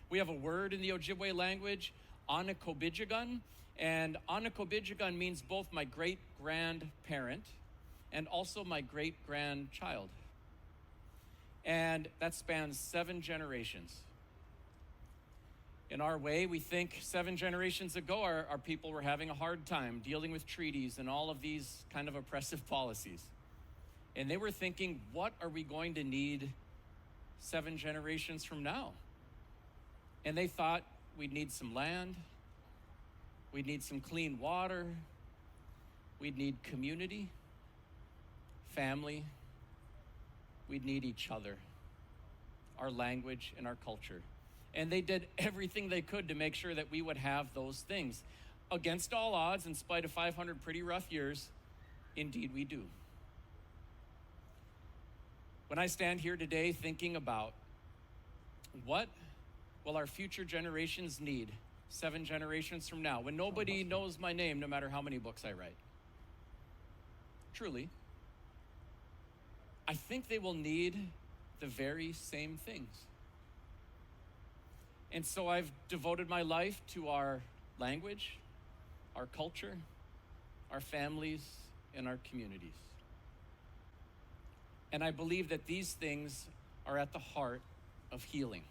We have a word in the Ojibwe language, Aanikobijigan, and Aanikobijigan means both my great-grandparent and also my great-grandchild. And that spans 7 generations. In our way, we think 7 generations ago, our people were having a hard time dealing with treaties and all of these kind of oppressive policies. And they were thinking, what are we going to need 7 generations from now? And they thought we'd need some land, we'd need some clean water, we'd need community, family, we'd need each other, our language and our culture. And they did everything they could to make sure that we would have those things. Against all odds, in spite of 500 pretty rough years, indeed we do. When I stand here today thinking about what will our future generations need 7 generations from now, when nobody knows my name no matter how many books I write, truly, I think they will need the very same things. And so I've devoted my life to our language, our culture, our families, and our communities. And I believe that these things are at the heart of healing.